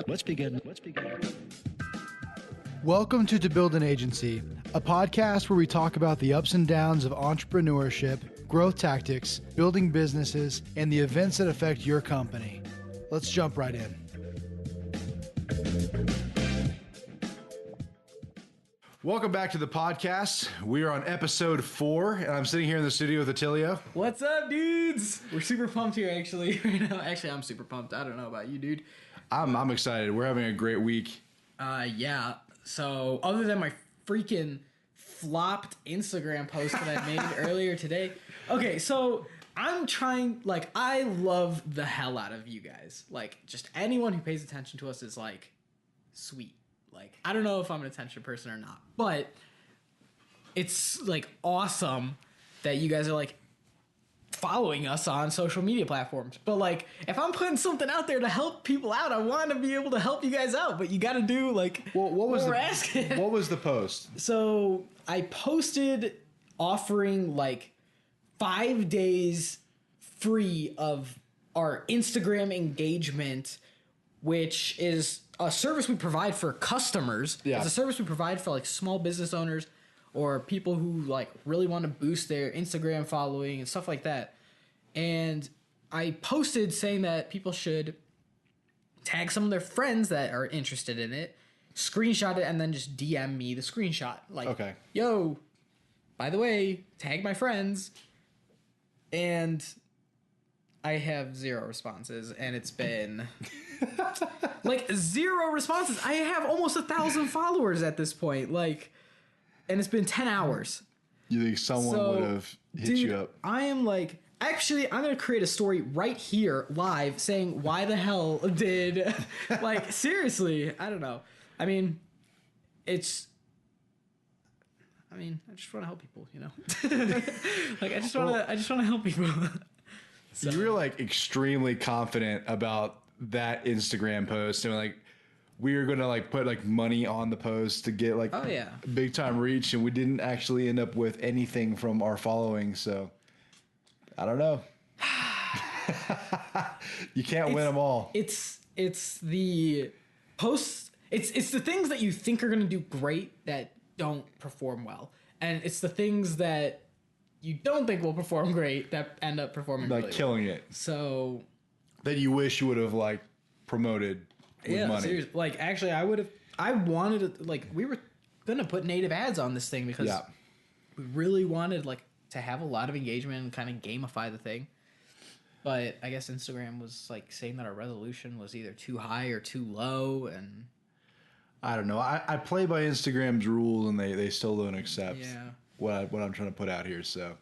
Let's begin. Welcome to Build an Agency, a podcast where we talk about the ups and downs of entrepreneurship, growth tactics, building businesses, and the events that affect your company. Let's jump right in. Welcome back to the podcast. We are on episode 4, and I'm sitting here in the studio with Attilio. What's up, dudes? We're super pumped here, actually. Actually, I'm super pumped. I don't know about you, dude. I'm excited. We're having a great week. Yeah. So, other than my freaking flopped Instagram post that I made earlier today. Okay, so I'm trying, I love the hell out of you guys. Just anyone who pays attention to us is, sweet. I don't know if I'm an attention person or not, but it's, awesome that you guys are, following us on social media platforms. But, if I'm putting something out there to help people out, I want to be able to help you guys out, but you got to do, what we're asking. What was the post? So, I posted offering, 5 days free of our Instagram engagement, which is a service we provide for customers. Yeah. It's a service we provide for small business owners or people who really want to boost their Instagram following and stuff like that. And I posted saying that people should tag some of their friends that are interested in it, screenshot it, and then just DM me the screenshot. Okay. Yo, by the way, tag my friends. And I have 0 responses, and it's been 0 responses. I have almost 1,000 followers at this point, and it's been 10 hours. You think someone would have hit you up? I am actually, I'm going to create a story right here live saying, why the hell did, seriously, I don't know. I mean, I just want to help people, you know? I just want to help people. So. You were extremely confident about that Instagram post, and we were gonna put money on the post to get oh yeah, big time reach, and we didn't actually end up with anything from our following. So I don't know. You can't win them all. It's the posts. It's the things that you think are gonna do great that don't perform well, and it's the things that you don't think will perform great that end up performing really killing well. it. So that you wish you would have promoted with money. Seriously. Actually, I wanted to, we were gonna put native ads on this thing because we really wanted to have a lot of engagement and kind of gamify the thing. But I guess Instagram was saying that our resolution was either too high or too low, and I don't know. I play by Instagram's rules, and they still don't accept what I'm trying to put out here. So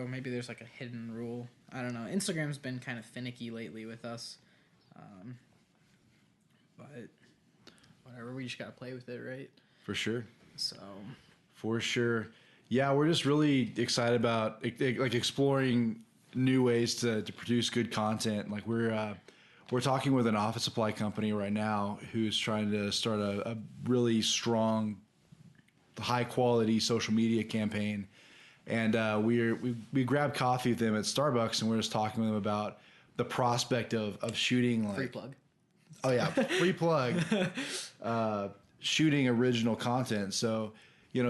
maybe there's a hidden rule. I don't know. Instagram's been kind of finicky lately with us, but whatever. We just gotta play with it, right? For sure. Yeah, we're just really excited about exploring new ways to produce good content. We're talking with an office supply company right now who's trying to start a really strong, high quality social media campaign, and we grabbed coffee with them at Starbucks, and we're just talking with them about the prospect of shooting free plug. Oh yeah, free plug. Shooting original content. So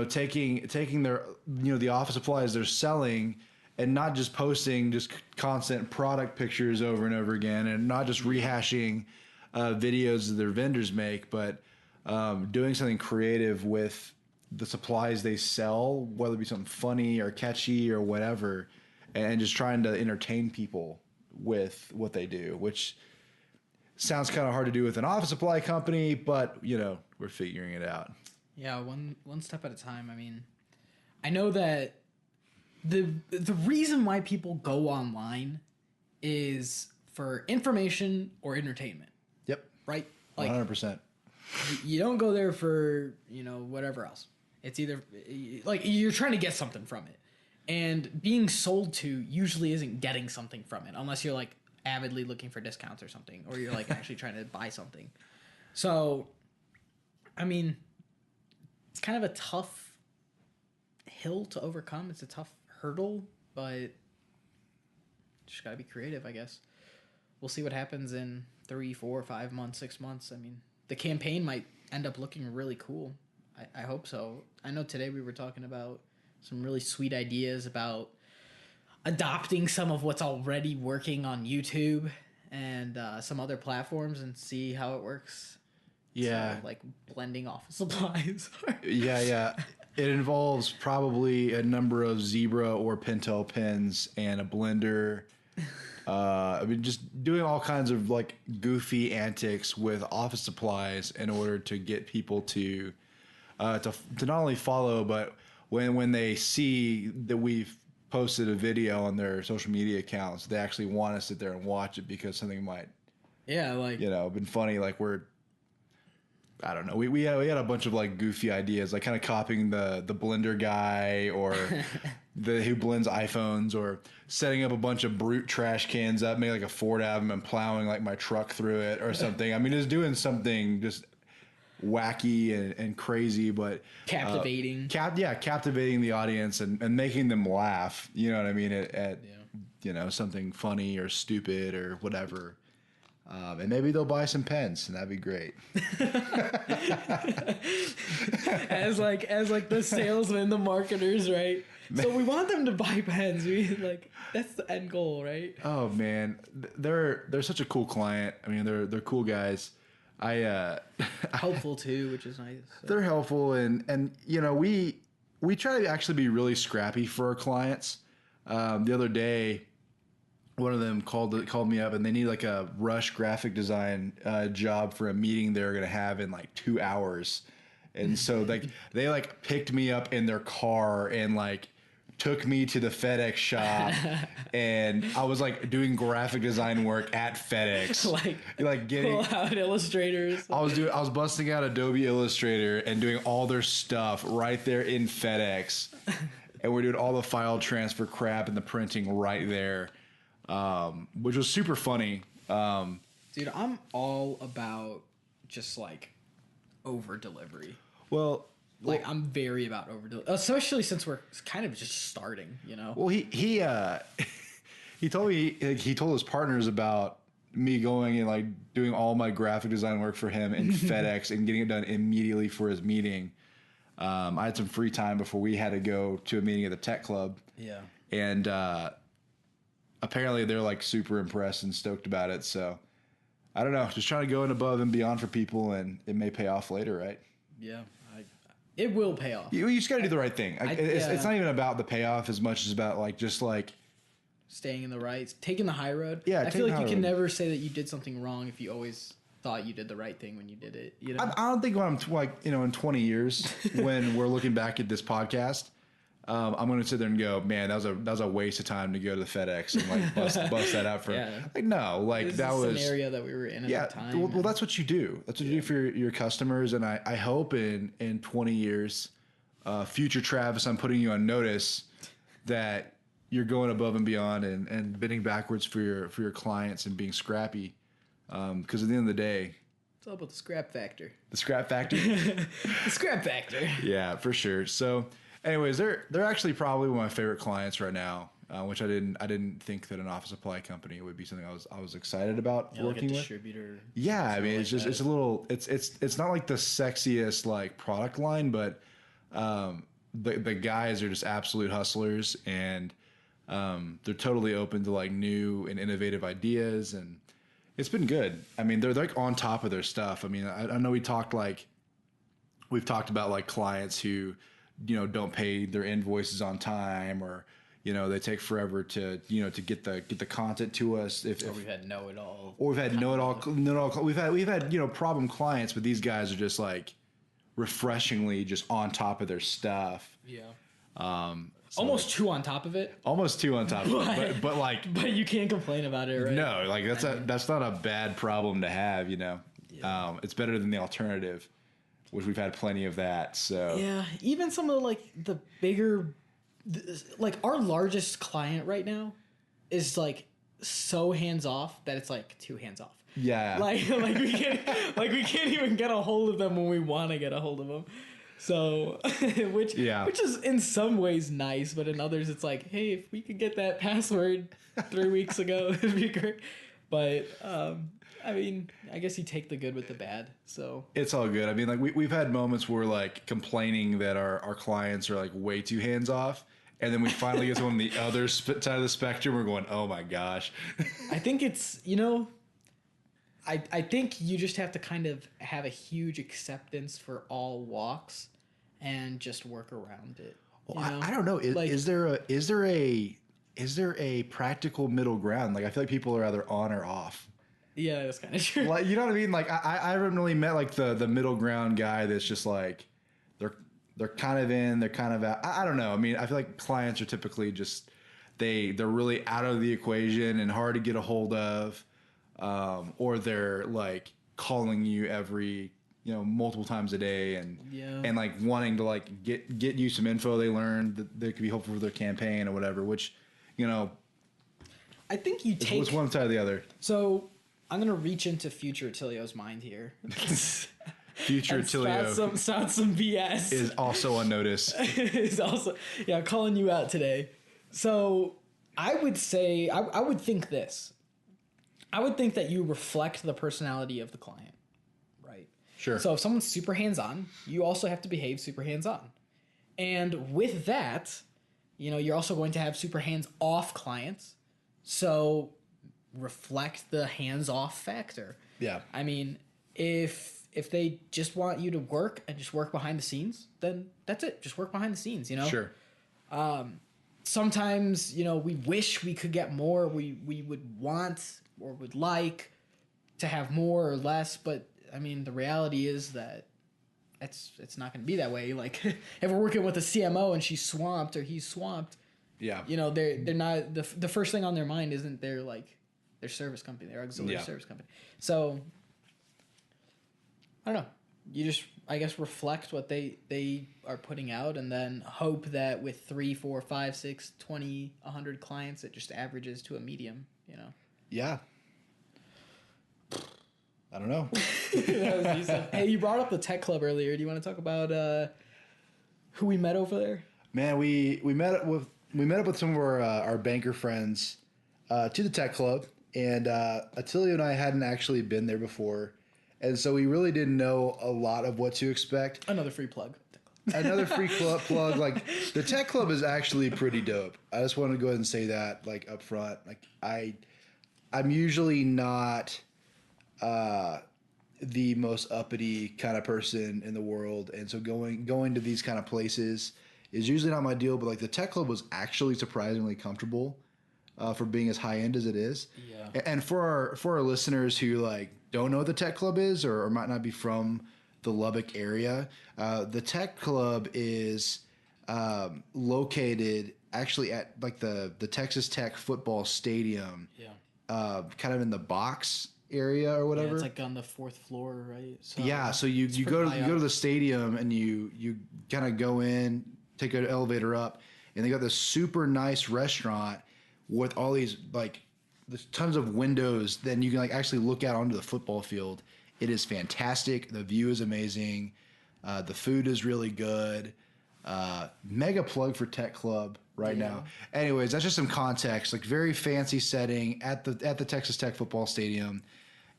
taking their the office supplies they're selling, and not just posting just constant product pictures over and over again, and not just rehashing videos that their vendors make, but doing something creative with the supplies they sell, whether it be something funny or catchy or whatever, and just trying to entertain people with what they do, which sounds kind of hard to do with an office supply company, but we're figuring it out. Yeah, one step at a time. I mean, I know that the reason why people go online is for information or entertainment. Yep. Right? 100%. You don't go there for, whatever else. It's either you're trying to get something from it. And being sold to usually isn't getting something from it, unless you're avidly looking for discounts or something, or you're actually trying to buy something. So, I mean, it's kind of a tough hill to overcome. It's a tough hurdle, but just gotta be creative, I guess. We'll see what happens in 3, 4, 5 months, 6 months. I mean, the campaign might end up looking really cool. I hope so. I know today we were talking about some really sweet ideas about adopting some of what's already working on YouTube and some other platforms and see how it works. Yeah. So, like blending office supplies. Yeah. It involves probably a number of Zebra or Pentel pens and a blender. I mean, just doing all kinds of like goofy antics with office supplies in order to get people to not only follow, but when they see that we've posted a video on their social media accounts, they actually want to sit there and watch it because something might, like been funny. Like I don't know. We had a bunch of like goofy ideas, like kind of copying the blender guy or who blends iPhones, or setting up a bunch of brute trash cans up, make like a Ford out of them and plowing like my truck through it or something. I mean, just doing something just wacky and crazy, but captivating. Captivating the audience and making them laugh. You know what I mean? At something funny or stupid or whatever. And maybe they'll buy some pens, and that'd be great. as the salesmen, the marketers, right? So we want them to buy pens. That's the end goal, right? Oh man, they're such a cool client. I mean, they're cool guys. Helpful too, which is nice. So. They're helpful, and we try to actually be really scrappy for our clients. The other day, one of them called me up, and they need like a rush graphic design job for a meeting they're going to have in like 2 hours. And so like they like picked me up in their car and like took me to the FedEx shop, and I was like doing graphic design work at FedEx, like getting pull out illustrators. I was busting out Adobe Illustrator and doing all their stuff right there in FedEx, and we're doing all the file transfer crap and the printing right there. Which was super funny. Dude, I'm all about just like over delivery. Well, I'm very about over delivery, especially since we're kind of just starting, Well, he told me, he told his partners about me going and like doing all my graphic design work for him in FedEx and getting it done immediately for his meeting. I had some free time before we had to go to a meeting at the tech club. Yeah. And, apparently they're like super impressed and stoked about it. So I don't know, just trying to go in above and beyond for people, and it may pay off later, right? Yeah, it will pay off. You just got to do the right thing. It's not even about the payoff as much as about like just like staying in the right, taking the high road. Yeah, I feel like you can never say that you did something wrong if you always thought you did the right thing when you did it. I don't think when I'm in 20 years when we're looking back at this podcast, I'm going to sit there and go, man, that was a waste of time to go to the FedEx and like bust that out for like, no, like this that is was the scenario that we were in at the time. Well, that's what you do. That's what you do for your customers. And I hope in 20 years, future Travis, I'm putting you on notice that you're going above and beyond and bending backwards for your clients and being scrappy. Because at the end of the day, it's all about the scrap factor. The scrap factor? The scrap factor. Yeah, for sure. So anyways, they're actually probably one of my favorite clients right now, which I didn't think that an office supply company would be something I was excited about working like a with. Distributor. Yeah, I mean, like it's just it's a little it's not like the sexiest like product line, but the guys are just absolute hustlers, and they're totally open to like new and innovative ideas, and it's been good. I mean, they're like on top of their stuff. I mean, I know we've talked about like clients who don't pay their invoices on time, or they take forever to get the content to us. Or we've had know-it-all. Or we've had know-it-all. We've had problem clients, but these guys are just like refreshingly just on top of their stuff. Yeah. So almost too on top of it. Almost too on top of it. But you can't complain about it, right? No, like that's not a bad problem to have, Yeah. It's better than the alternative, which we've had plenty of that. So yeah, even some of the bigger, like our largest client right now is like so hands off that it's like too hands off. Yeah, like we can't even get a hold of them when we want to get a hold of them. So which is in some ways nice, but in others it's like, hey, if we could get that password 3 weeks ago, it'd be great. But I mean, I guess you take the good with the bad. So It's all good. I mean, like we've had moments where like complaining that our clients are like way too hands off. And then we finally get to on the other side of the spectrum. We're going, oh my gosh. I think it's, I think you just have to kind of have a huge acceptance for all walks and just work around it. Well, I don't know. Is there a practical middle ground? Like I feel like people are either on or off. Yeah, that's kind of true. Like you know what I mean? Like I haven't really met like the middle ground guy that's just like they're kind of in, they're kind of out. I don't know. I mean, I feel like clients are typically just they're really out of the equation and hard to get a hold of, or they're like calling you every multiple times a day and like wanting to like get you some info they learned that could be helpful for their campaign or whatever. Which I think you take what's one side or the other. So I'm gonna reach into future Attilio's mind here. Future Attilio sound some BS is also on notice. Is also calling you out today. So I would say I would think this. I would think that you reflect the personality of the client, right? Sure. So if someone's super hands-on, you also have to behave super hands-on. And with that, you're also going to have super hands-off clients. So reflect the hands-off factor. Yeah. I mean, if they just want you to work and just work behind the scenes, then that's it. Just work behind the scenes, Sure. Sometimes, we wish we could get more. We would want or would like to have more or less, but I mean, the reality is that it's not going to be that way. Like if we're working with a CMO and she's swamped or he's swamped, yeah, they're not the first thing on their mind isn't their service company, their auxiliary service company. So I don't know. You just, I guess, reflect what they are putting out and then hope that with 3, 4, 5, 6, 20, 100 clients, it just averages to a medium, Yeah. I don't know. That was hey, you brought up the tech club earlier. Do you want to talk about who we met over there? Man, we met up with some of our banker friends to the tech club, and Attilio and I hadn't actually been there before, and so we really didn't know a lot of what to expect. Another free plug. Another free plug. Like the tech club is actually pretty dope. I just wanted to go ahead and say that like up front. Like I'm usually not the most uppity kind of person in the world, and so going to these kind of places is usually not my deal. But like the tech club was actually surprisingly comfortable for being as high end as it is. Yeah. And for our listeners who like don't know what the tech club is or might not be from the Lubbock area, the tech club is located actually at like the Texas Tech football stadium. Yeah. Kind of in the box area or whatever. Yeah, it's like on the 4th floor, right? So yeah, so you go to the stadium and you kind of go in, take an elevator up, and they got this super nice restaurant with all these like there's tons of windows. Then you can like actually look out onto the football field. It is fantastic. The view is amazing. The food is really good. Mega plug for Tech Club right now. Anyways, that's just some context. Like very fancy setting at the Texas Tech football stadium,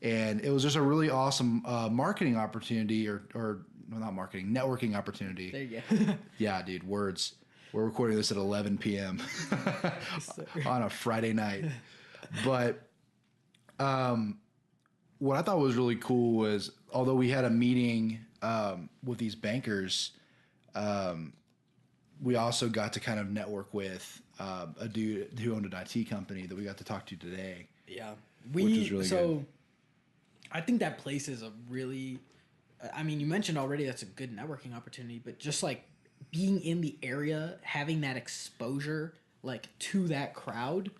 and it was just a really awesome marketing opportunity, or well, not marketing, networking opportunity. There you go. Yeah, dude. Words. We're recording this at 11 p.m. on a Friday night, but what I thought was really cool was although we had a meeting with these bankers. We also got to kind of network with a dude who owned an IT company that we got to talk to today. Yeah. Which was really good. I think that place is a really, I mean, you mentioned already that's a good networking opportunity, but just like being in the area, having that exposure like to that crowd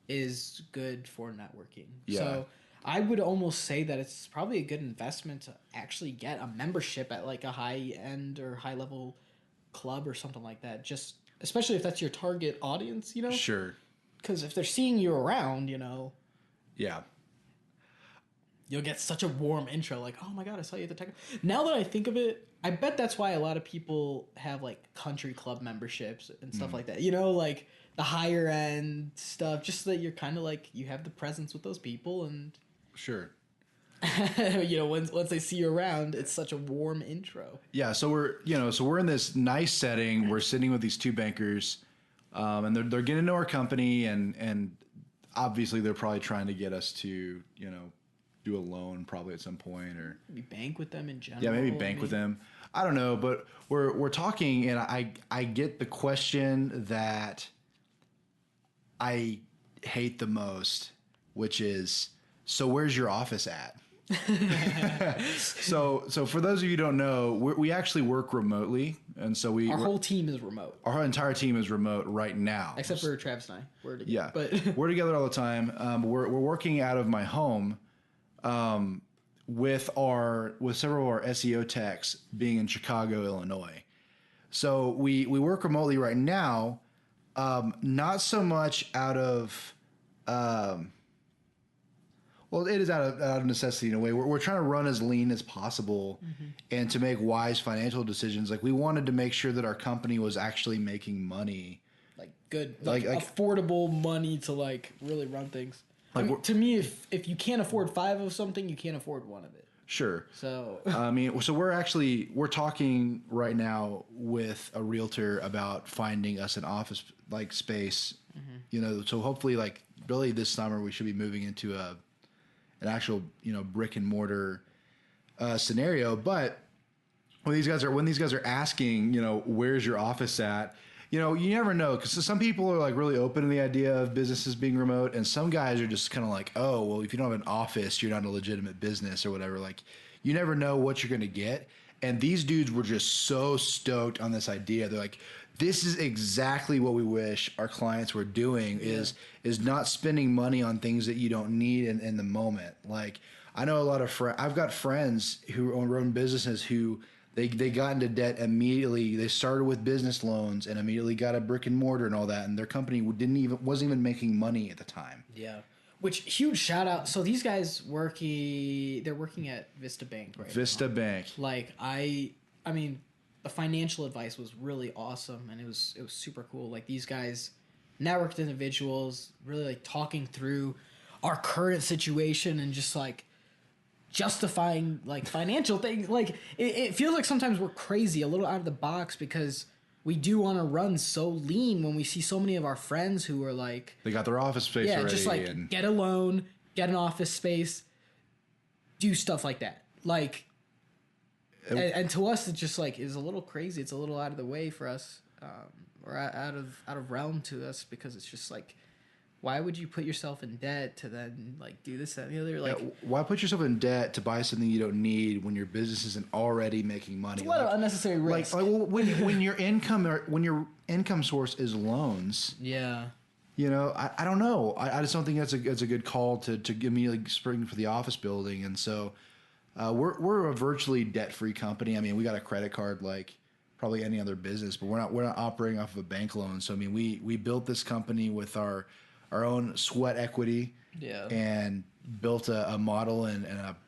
is good for networking. Yeah. So I would almost say that it's probably a good investment to actually get a membership at like a high end or high level club or something like that. Just especially if that's your target audience, Sure. Because if they're seeing you around, Yeah. you'll get such a warm intro. Like, oh my god, I saw you at the tech. Now that I think of it, I bet that's why a lot of people have like country club memberships and stuff like that. Like the higher end stuff, just so that you're kind of like you have the presence with those people and. Sure. Once they see you around, it's such a warm intro. Yeah, so we're in this nice setting. We're sitting with these two bankers, and they're getting to know our company, and obviously they're probably trying to get us to do a loan probably at some point, or Maybe bank with them in general. yeah, maybe bank with them. I don't know, but we're talking, and I get the question that I hate the most, which is, so where's your office at? So for those of you who don't know, we actually work remotely, and so our whole team is remote. Our entire team is remote right now, except for Travis and I. We're together. Yeah, but we're together all the time. We're working out of my home, with several of our SEO techs being in Chicago, Illinois. So we work remotely right now, not so much out of. Well, it is out of necessity in a way. We're trying to run as lean as possible, and to make wise financial decisions. Like, we wanted to make sure that our company was actually making money, like good, like affordable money to like really run things. Like, to me, if you can't afford 5 of something, you can't afford 1 of it. Sure. So so we're talking right now with a realtor about finding us an office like space. So hopefully, like, really this summer we should be moving into an actual brick and mortar scenario. But when these guys are asking, where's your office at, you never know, because some people are like really open to the idea of businesses being remote, and some guys are just kind of like, oh, well, if you don't have an office, you're not a legitimate business or whatever. Like, you never know what you're going to get. And these dudes were just so stoked on this idea. They're like, this is exactly what we wish our clients were doing, is not spending money on things that you don't need in the moment. Like, I know a lot of I've got friends who own businesses who they got into debt immediately. They started with business loans and immediately got a brick and mortar and all that, and their company wasn't even making money at the time. Yeah. Which, huge shout out. So these guys they're working at Vista Bank right now. Vista Bank. Like, I mean, the financial advice was really awesome, and it was super cool. Like, these guys, networked individuals, really like talking through our current situation and just like justifying like financial things. Like, it feels like sometimes we're crazy, a little out of the box, because we do want to run so lean when we see so many of our friends who are like, they got their office space already. Just like get a loan, get an office space, do stuff like that. Like, and to us, it just like is a little crazy. It's a little out of the way for us, or out of realm to us, because it's just like, why would you put yourself in debt to then like do this, that, and the other? Like, why put yourself in debt to buy something you don't need when your business isn't already making money? It's a lot of unnecessary risk. Like when your income source is loans. Yeah. I don't know. I just don't think that's a good call to give me like spring for the office building. And so we're a virtually debt free company. I mean, we got a credit card like probably any other business, but we're not operating off of a bank loan. So I mean, we built this company with our own sweat equity, and built a model and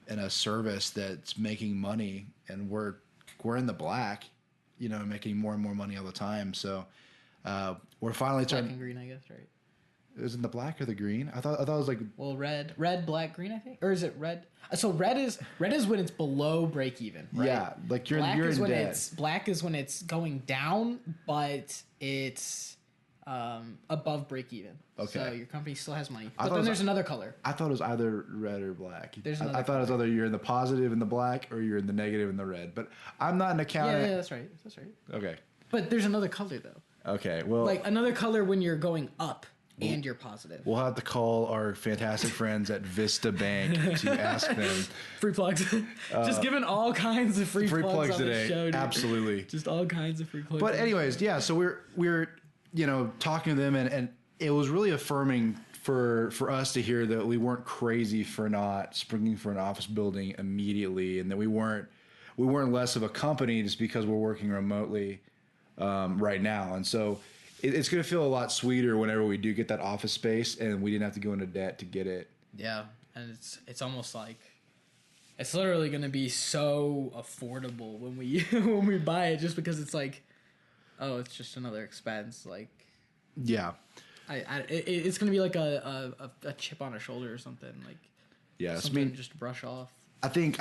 a service that's making money, and we're in the black, making more and more money all the time. So we're finally black and green, I guess, right? Is it the black or the green? I thought it was like, well, red, black, green, I think, or is it red? So red is when it's below break even, right? Yeah, like you're in debt. Black is when it's going down, but it's above break even. Okay. So your company still has money. But then there's another color. I thought it was either red or black. I thought it was either you're in the positive in the black or you're in the negative in the red. But I'm not an accountant. Yeah, that's right. Okay. But there's another color though. Okay. Well, like another color when you're going up and you're positive. We'll have to call our fantastic friends at Vista Bank to ask them. Free plugs. Just giving all kinds of free plugs on today. The show, dude. Absolutely. Just all kinds of free plugs. But anyways, yeah. So we're talking to them, and it was really affirming for us to hear that we weren't crazy for not springing for an office building immediately, and that we weren't less of a company just because we're working remotely right now. And so it's going to feel a lot sweeter whenever we do get that office space and we didn't have to go into debt to get it. Yeah, and it's almost like it's literally going to be so affordable when we buy it, just because it's like, oh, it's just another expense. Like, yeah, it's going to be like a chip on a shoulder or something. Like, yeah, something just brush off. I think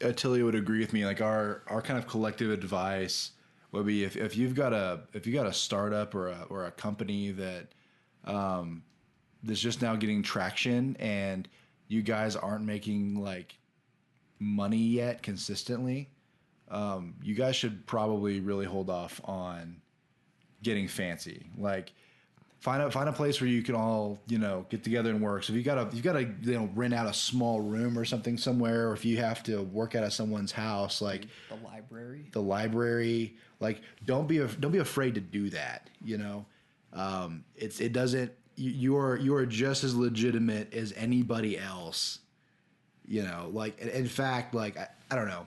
Attilio would agree with me. Like our kind of collective advice would be if you've got a startup or a company that that's just now getting traction and you guys aren't making like money yet consistently, you guys should probably really hold off on getting fancy. Like find a place where you can all, get together and work. So if you gotta rent out a small room or something somewhere, or if you have to work out of someone's house, like the library, like don't be afraid to do that. It doesn't, you are just as legitimate as anybody else. Like in fact, like I don't know.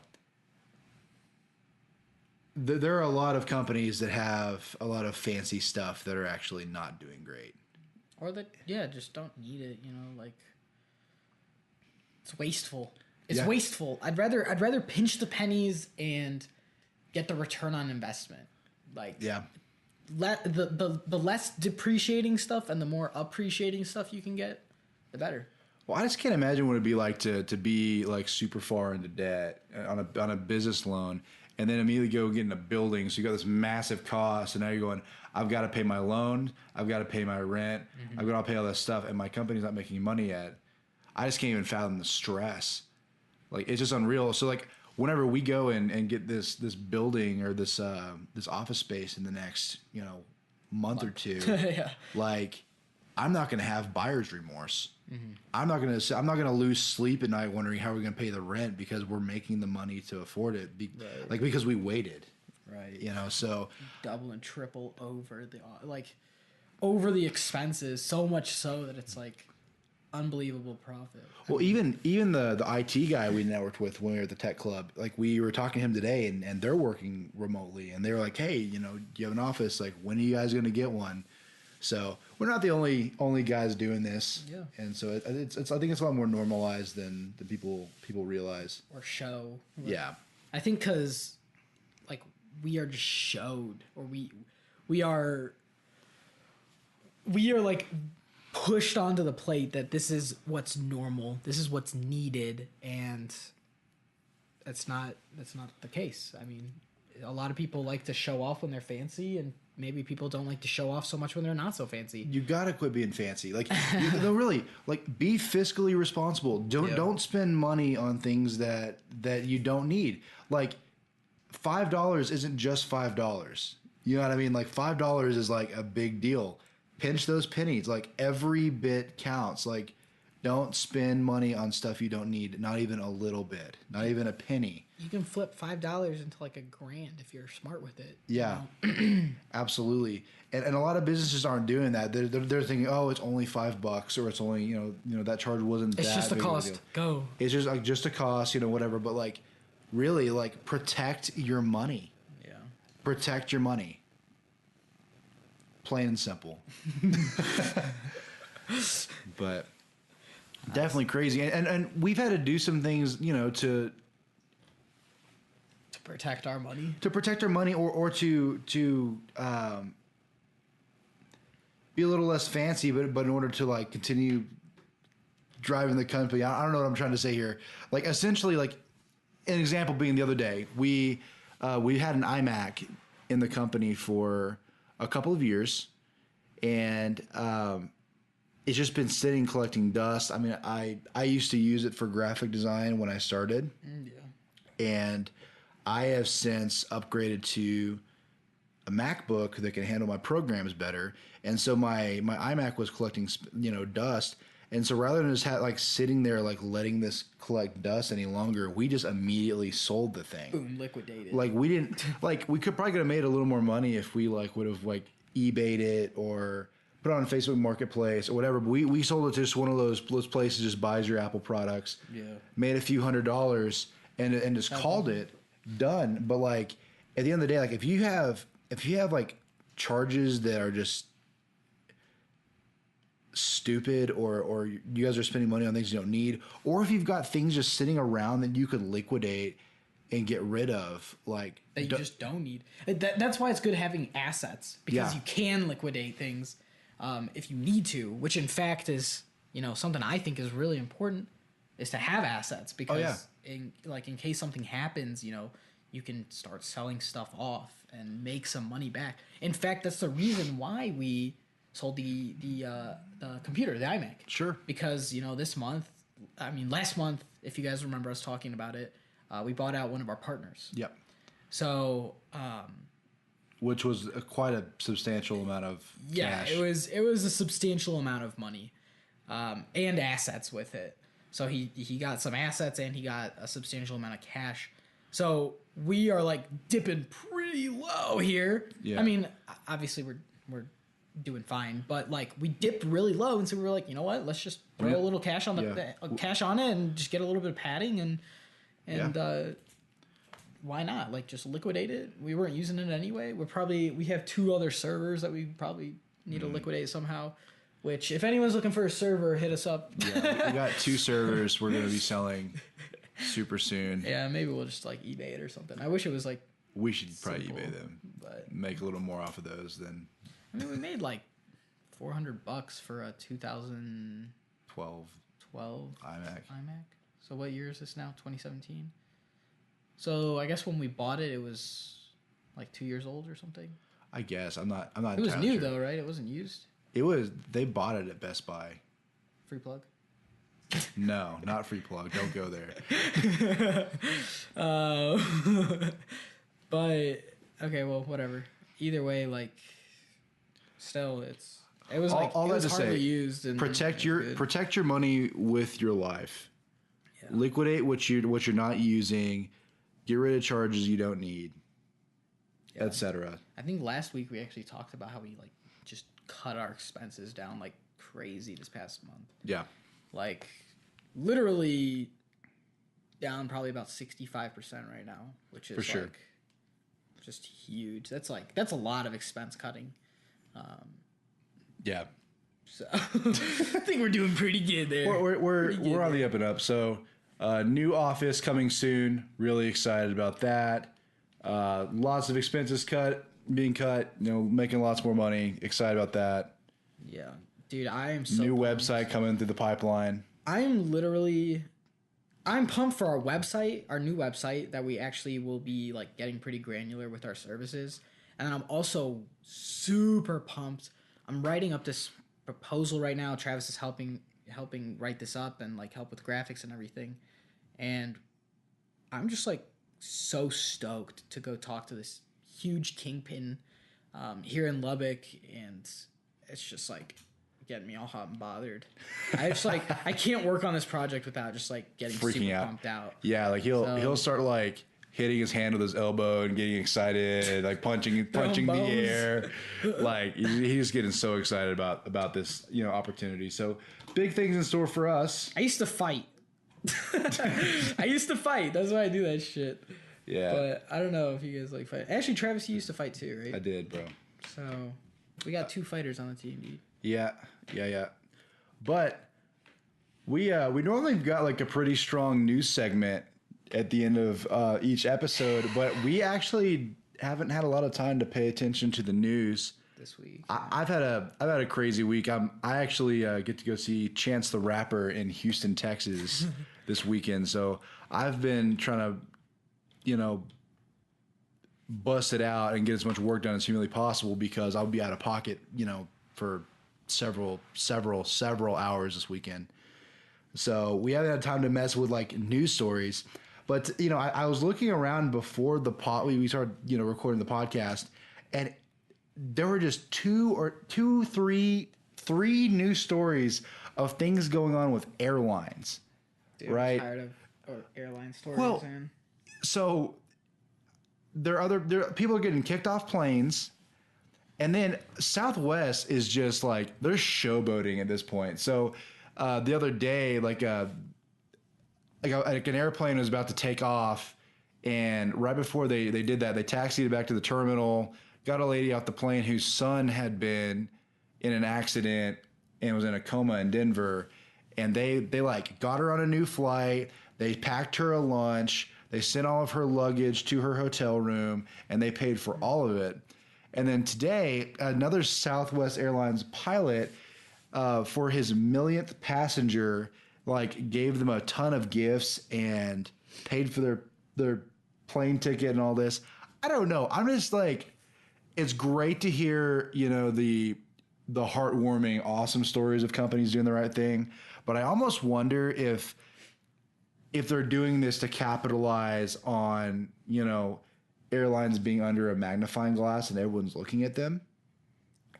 There are a lot of companies that have a lot of fancy stuff that are actually not doing great. Or that, just don't need it, like it's wasteful. It's wasteful. I'd rather pinch the pennies and get the return on investment. Like the less depreciating stuff and the more appreciating stuff you can get, the better. Well, I just can't imagine what it'd be like to be like super far into debt on a business loan. And then immediately go get in a building. So you got this massive cost, and now you're going, I've got to pay my loan, I've got to pay my rent, I've got to pay all this stuff, and my company's not making money yet. I just can't even fathom the stress. Like it's just unreal. So like whenever we go and get this building or this office space in the next month or two, like I'm not gonna have buyer's remorse. I'm not gonna lose sleep at night wondering how we're gonna pay the rent because we're making the money to afford it. Like because we waited. Right. So double and triple over the expenses, so much so that it's like unbelievable profit. Well, even the IT guy we networked with when we were at the tech club, like we were talking to him today, and they're working remotely, and they were like, hey, do you have an office? Like, when are you guys gonna get one? So we're not the only guys doing this, and so it's I think it's a lot more normalized than people realize or show. Yeah, I think because like we are just showed, or we are like pushed onto the plate that this is what's normal, this is what's needed, and that's not the case. I mean, a lot of people like to show off when they're fancy, and maybe people don't like to show off so much when they're not so fancy. You gotta quit being fancy. Like, no, really, like be fiscally responsible. Don't spend money on things that you don't need. Like, $5 isn't just $5. You know what I mean? Like $5 is like a big deal. Pinch those pennies. Like every bit counts. Like, don't spend money on stuff you don't need. Not even a little bit. Not even a penny. You can flip $5 into like $1,000 if you're smart with it. Yeah, absolutely. And a lot of businesses aren't doing that. They're thinking, oh, it's only $5, or it's only that charge wasn't. It's that just a big cost. Of a deal. Go. It's just a cost, whatever. But like, really, like protect your money. Yeah. Protect your money. Plain and simple. But definitely crazy, and we've had to do some things, to protect our money. To protect our money, or to be a little less fancy, but in order to like continue driving the company. I don't know what I'm trying to say here. Like essentially, like an example being the other day, we had an iMac in the company for a couple of years, and it's just been sitting collecting dust. I mean, I used to use it for graphic design when I started, and I have since upgraded to a MacBook that can handle my programs better, and so my iMac was collecting dust, and so rather than just sitting there like letting this collect dust any longer, we just immediately sold the thing. Boom, liquidated. Like we didn't we could probably have made a little more money if we would have eBayed it or put it on Facebook Marketplace or whatever. But we sold it to just one of those places just buys your Apple products. Yeah. Made a few $100s and just called it done. But at the end of the day, if you have charges that are just stupid or you guys are spending money on things you don't need, or if you've got things just sitting around that you could liquidate and get rid of, that you just don't need. That's why it's good having assets, because you can liquidate things if you need to, which in fact is something I think is really important, is to have assets, because in case something happens, you can start selling stuff off and make some money back. In fact, that's the reason why we sold the computer, the iMac. Sure. Because last month, if you guys remember us talking about it, we bought out one of our partners. Yep. So, which was quite a substantial amount of cash. it was a substantial amount of money, and assets with it. So he got some assets and he got a substantial amount of cash. So we are like dipping pretty low here. Yeah. I mean, obviously we're doing fine, but like we dipped really low, and so we were like, you know what? Let's just throw a little cash on cash on it and just get a little bit of padding and why not? Like just liquidate it. We weren't using it anyway. We have 2 other servers that we probably need to liquidate somehow. Which, if anyone's looking for a server, hit us up. Yeah, we got 2 servers we're going to be selling super soon. Yeah, maybe we'll just like eBay it or something. I wish it was like we should probably simple, eBay them, but make a little more off of those than. I mean, we made like $400 for a 2012 iMac. So what year is this now? 2017. So I guess when we bought it, it was like 2 years old or something. I guess I'm not. It was new though, right? It wasn't used. It was. They bought it at Best Buy. Free plug. No, not free plug. Don't go there. But okay, well, whatever. Either way, like, still, it was like all it was that to hardly say, used. And protect your money with your life. Yeah. Liquidate what you're not using. Get rid of charges you don't need, etc. I think last week we actually talked about how we like just cut our expenses down like crazy this past month. Yeah. Like literally down probably about 65% right now, which is for sure. Like just huge. That's a lot of expense cutting. Yeah. So I think we're doing pretty good there. We're on the up and up. So new office coming soon. Really excited about that. Lots of expenses being cut, making lots more money. Excited about that. Yeah. Dude, I am so new pumped. website coming through the pipeline. I'm pumped for our website, our new website that we actually will be like getting pretty granular with our services. And I'm also super pumped. I'm writing up this proposal right now. Travis is helping write this up and like help with graphics and everything. And I'm just like so stoked to go talk to this huge kingpin here in Lubbock, and it's just like getting me all hot and bothered. I can't work on this project without just like getting super pumped out. Yeah, like he'll start like hitting his hand with his elbow and getting excited, like punching the air. Like he's getting so excited about this, opportunity. So big things in store for us. I used to fight. That's why I do that shit. Yeah. But I don't know if you guys like fight. Actually, Travis, you used to fight too, right? I did, bro. So we got 2 fighters on the team, dude. Yeah. But we normally got like a pretty strong news segment at the end of each episode, but we actually haven't had a lot of time to pay attention to the news this week. I've had a crazy week. I actually get to go see Chance the Rapper in Houston, Texas this weekend. So I've been trying to, bust it out and get as much work done as humanly possible because I'll be out of pocket, for several hours this weekend. So we haven't had time to mess with like news stories. But, I was looking around before we started, recording the podcast, and there were just three news stories of things going on with airlines. Dude, right? I'm tired of airline stories, man. So there are people are getting kicked off planes, and then Southwest is just like they're showboating at this point. So the other day, like an airplane was about to take off, and right before they did that, they taxied it back to the terminal, got a lady off the plane whose son had been in an accident and was in a coma in Denver, and they like got her on a new flight. They packed her a lunch. They sent all of her luggage to her hotel room, and they paid for all of it. And then today, another Southwest Airlines pilot, for his millionth passenger, like gave them a ton of gifts and paid for their plane ticket and all this. I don't know. I'm just like, it's great to hear, the heartwarming, awesome stories of companies doing the right thing. But I almost wonder if they're doing this to capitalize on, airlines being under a magnifying glass and everyone's looking at them.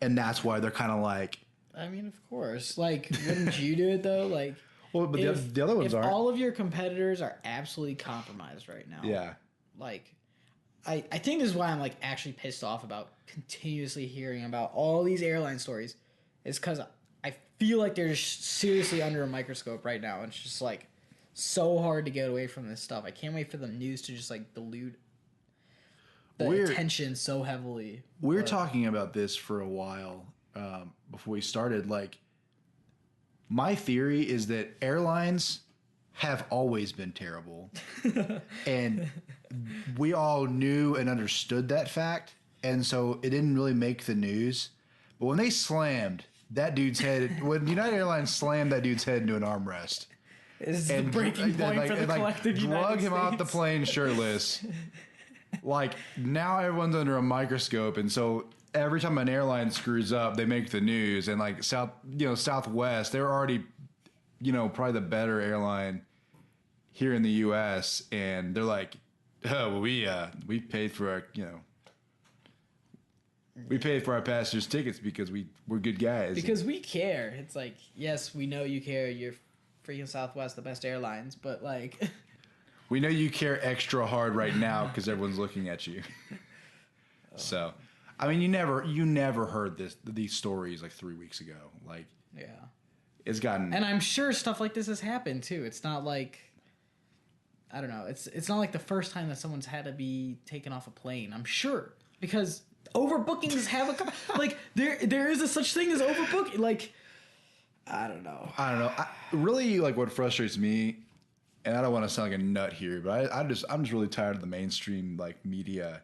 And that's why they're kind of like... I mean, of course. Like, wouldn't you do it, though? Like, well, but the other ones aren't. If all of your competitors are absolutely compromised right now. Yeah. Like, I think this is why I'm, like, actually pissed off about continuously hearing about all these airline stories. Is because I feel like they're just seriously under a microscope right now. It's just, like, so hard to get away from this stuff. I can't wait for the news to just, like, dilute the attention so heavily. We were talking about this for a while before we started. Like, my theory is that airlines have always been terrible. And we all knew and understood that fact. And so it didn't really make the news. But when they slammed that dude's head, when United Airlines slammed that dude's head into an armrest. This is the breaking point for the collective United drug him States. off the plane shirtless. Like, now everyone's under a microscope, and so every time an airline screws up, they make the news. And like Southwest, they're already, probably the better airline here in the U.S. And they're like, oh, well, we paid for our, we paid for our passengers' tickets because we're good guys. Because we care. It's like, yes, we know you care. You're freaking Southwest, the best airlines, but like. We know you care extra hard right now because everyone's looking at you. So, I mean, you never heard these stories like 3 weeks ago. Like, yeah, it's gotten, and I'm sure stuff like this has happened too. It's not like, I don't know. It's not like the first time that someone's had to be taken off a plane. I'm sure because overbookings have a like there is a such thing as overbooking. Like, I don't know. Really, like what frustrates me. And I don't want to sound like a nut here, but I'm just really tired of the mainstream like media.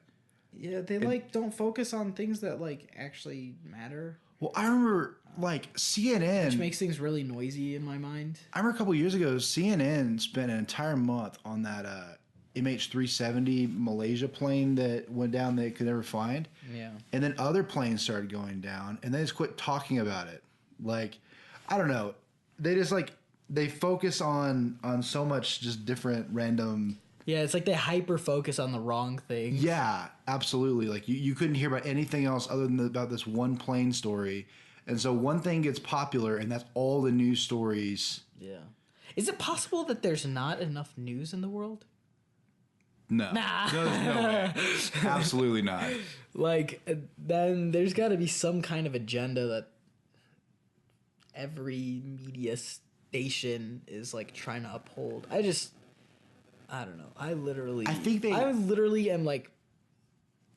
Yeah, they don't focus on things that like actually matter. Well, I remember like CNN, which makes things really noisy in my mind. I remember a couple of years ago, CNN spent an entire month on that MH370 Malaysia plane that went down they could never find. Yeah, and then other planes started going down, and they just quit talking about it. Like, I don't know, they just like. They focus on so much just different random... Yeah, it's like they hyper-focus on the wrong thing. Yeah, absolutely. Like, you couldn't hear about anything else other than about this one plane story. And so one thing gets popular, and that's all the news stories. Yeah. Is it possible that there's not enough news in the world? No. Nah. No, there's no way. Absolutely not. Like, then there's got to be some kind of agenda that every media station is like trying to uphold. I don't know. I literally am like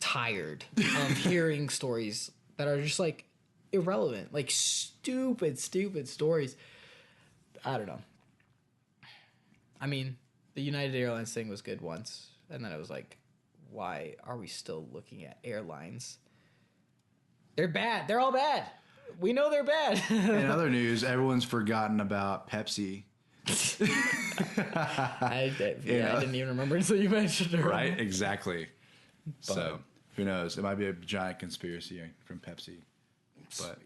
tired of hearing stories that are just like irrelevant, like stupid stories. I don't know. I mean, the United Airlines thing was good once, and then I was like, why are we still looking at airlines? They're bad. They're all bad. We know they're bad. In other news, everyone's forgotten about Pepsi. I didn't even remember until you mentioned it. Right? Exactly. But, so, who knows? It might be a giant conspiracy from Pepsi. But,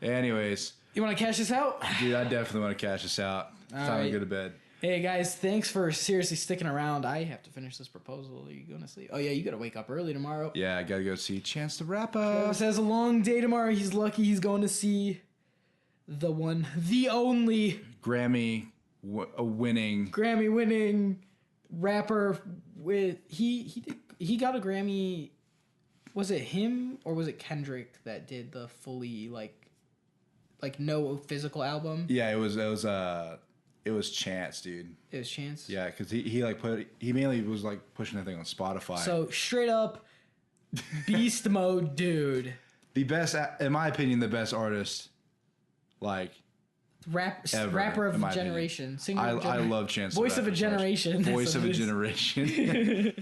anyways. You want to cash this out? Dude, I definitely want to cash this out. It's time to go to bed. Hey, guys, thanks for seriously sticking around. I have to finish this proposal. Are you going to sleep? Oh, yeah, you got to wake up early tomorrow. Yeah, I got to go see Chance the Rapper. Travis has a long day tomorrow. He's lucky he's going to see the one, the only Grammy winning rapper with he got a Grammy. Was it him or was it Kendrick that did the fully like no physical album? Yeah, it was Chance, dude. It was Chance? Yeah, because he mainly was like pushing that thing on Spotify. So straight up beast mode, dude. The best, in my opinion, the best artist, like rapper of a generation. Singer of a generation. I love Chance. Voice of a generation. Voice of a generation.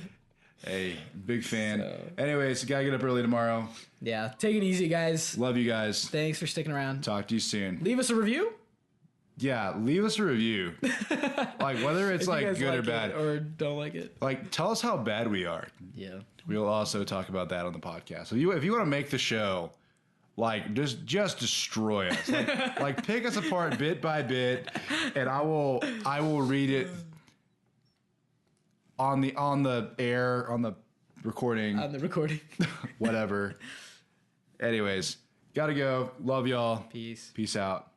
Hey, big fan. So. Anyways, gotta get up early tomorrow. Yeah, take it easy, guys. Love you guys. Thanks for sticking around. Talk to you soon. Leave us a review. Yeah, leave us a review. Like whether it's like good or bad or don't like it. Like tell us how bad we are. Yeah. We'll also talk about that on the podcast. So if you want to make the show, like just destroy us. Like pick us apart bit by bit, and I will read it on the air, on the recording. On the recording. Whatever. Anyways, gotta go. Love y'all. Peace. Peace out.